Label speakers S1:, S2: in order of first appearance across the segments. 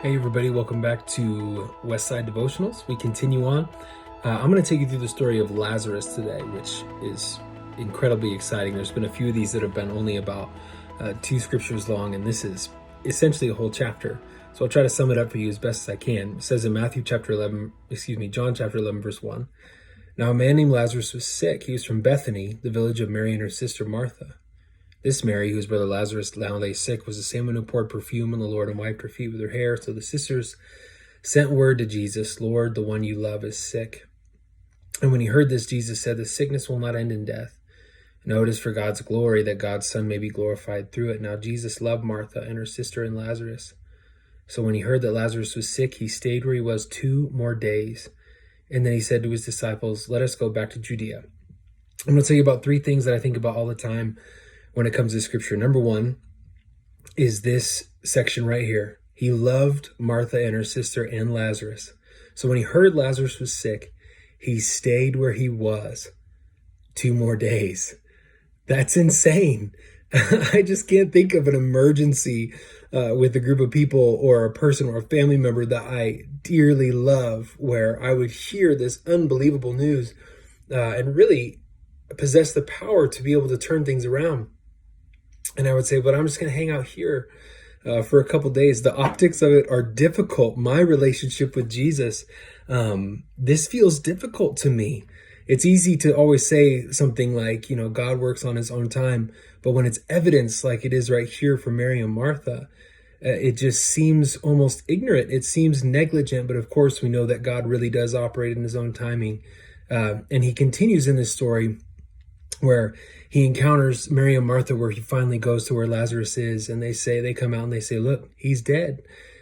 S1: Hey everybody, welcome back to Westside Devotionals. We continue on. I'm going to take you through the story of Lazarus today, which is incredibly exciting. There's been a few of these that have been only about 2 scriptures long, and this is essentially a whole chapter. So I'll try to sum it up for you as best as I can. It says in John chapter 11, verse 1. Now a man named Lazarus was sick. He was from Bethany, the village of Mary and her sister Martha. This Mary, whose brother Lazarus now lay sick, was the same one who poured perfume on the Lord and wiped her feet with her hair. So the sisters sent word to Jesus, Lord, the one you love is sick. And when he heard this, Jesus said, the sickness will not end in death. No, it is for God's glory that God's Son may be glorified through it. Now Jesus loved Martha and her sister and Lazarus. So when he heard that Lazarus was sick, he stayed where he was 2 more days. And then he said to his disciples, let us go back to Judea. I'm going to tell you about 3 things that I think about all the time when it comes to scripture. Number 1 is this section right here. He loved Martha and her sister and Lazarus. So when he heard Lazarus was sick, he stayed where he was 2 more days. That's insane. I just can't think of an emergency with a group of people or a person or a family member that I dearly love where I would hear this unbelievable news and really possess the power to be able to turn things around. And I would say, but I'm just going to hang out here for a couple days. The optics of it are difficult. My relationship with Jesus, this feels difficult to me. It's easy to always say something like, God works on his own time. But when it's evidence like it is right here for Mary and Martha, it just seems almost ignorant. It seems negligent. But of course, we know that God really does operate in his own timing. And he continues in this story where he encounters Mary and Martha, where he finally goes to where Lazarus is, and they come out and they say, look, he's dead.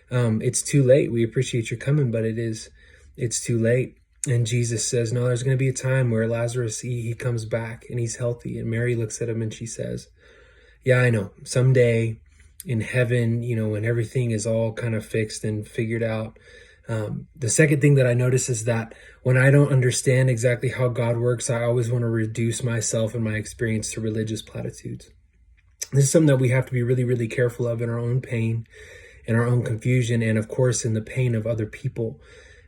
S1: It's too late. We appreciate your coming, but it's too late. And Jesus says, no, there's going to be a time where Lazarus, he comes back and he's healthy. And Mary looks at him and she says, yeah, I know, someday in heaven, when everything is all kind of fixed and figured out. The second thing that I notice is that when I don't understand exactly how God works, I always want to reduce myself and my experience to religious platitudes. This is something that we have to be really, really careful of in our own pain, in our own confusion, and of course in the pain of other people,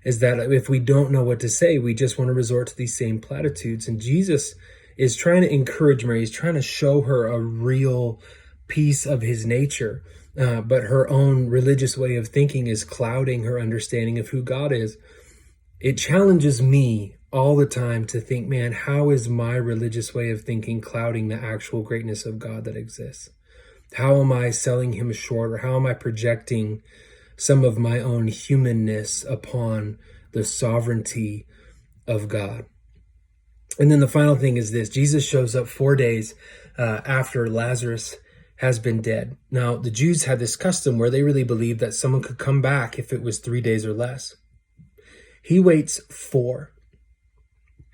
S1: is that if we don't know what to say, we just want to resort to these same platitudes. And Jesus is trying to encourage Mary. He's trying to show her a real piece of his nature. But her own religious way of thinking is clouding her understanding of who God is. It challenges me all the time to think, man, how is my religious way of thinking clouding the actual greatness of God that exists? How am I selling him short, or how am I projecting some of my own humanness upon the sovereignty of God? And then the final thing is this. Jesus shows up 4 days after Lazarus has been dead. Now, the Jews had this custom where they really believed that someone could come back if it was 3 days or less. He waits 4.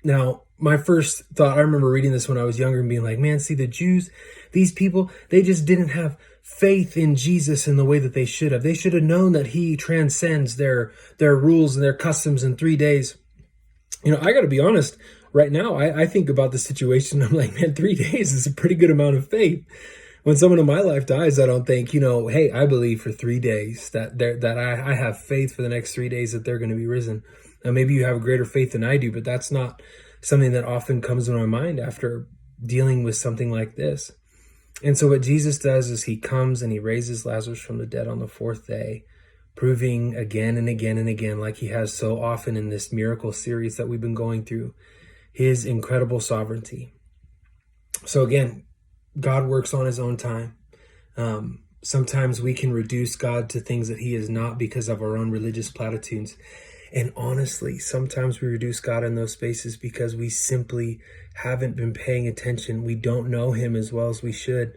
S1: Now, my first thought, I remember reading this when I was younger and being like, man, see, the Jews, these people, they just didn't have faith in Jesus in the way that they should have. They should have known that he transcends their rules and their customs in 3 days. I got to be honest, right now, I think about the situation. I'm like, man, 3 days is a pretty good amount of faith. When someone in my life dies, I don't think, hey, I believe for 3 days that I have faith for the next 3 days that they're going to be risen. Now, maybe you have a greater faith than I do, but that's not something that often comes to my mind after dealing with something like this. And so what Jesus does is he comes and he raises Lazarus from the dead on the 4th day, proving again and again and again, like he has so often in this miracle series that we've been going through, his incredible sovereignty. So again, God works on his own time. Sometimes we can reduce God to things that he is not because of our own religious platitudes. And honestly, sometimes we reduce God in those spaces because we simply haven't been paying attention. We don't know him as well as we should,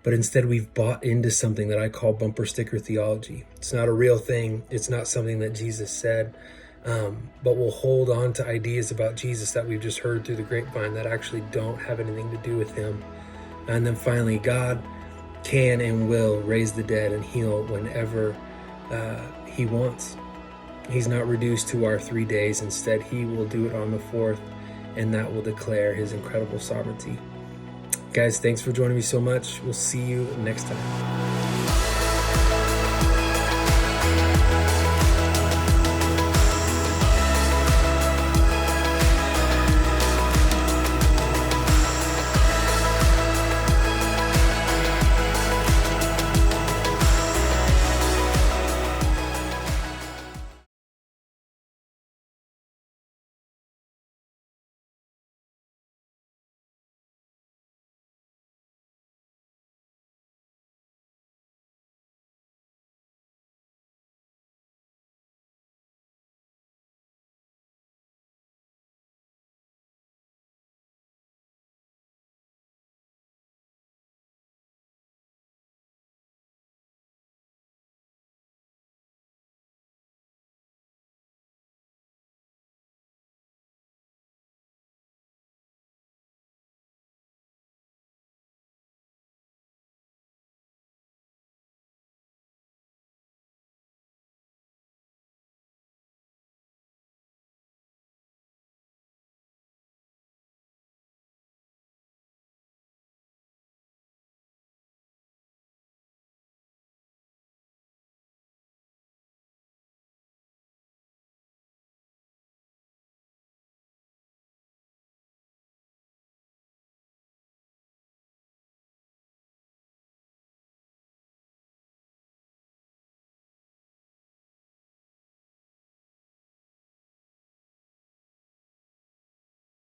S1: but instead we've bought into something that I call bumper sticker theology. It's not a real thing. It's not something that Jesus said, but we'll hold on to ideas about Jesus that we've just heard through the grapevine that actually don't have anything to do with him. And then finally, God can and will raise the dead and heal whenever he wants. He's not reduced to our 3 days. Instead, he will do it on the 4th, and that will declare his incredible sovereignty. Guys, thanks for joining me so much. We'll see you next time.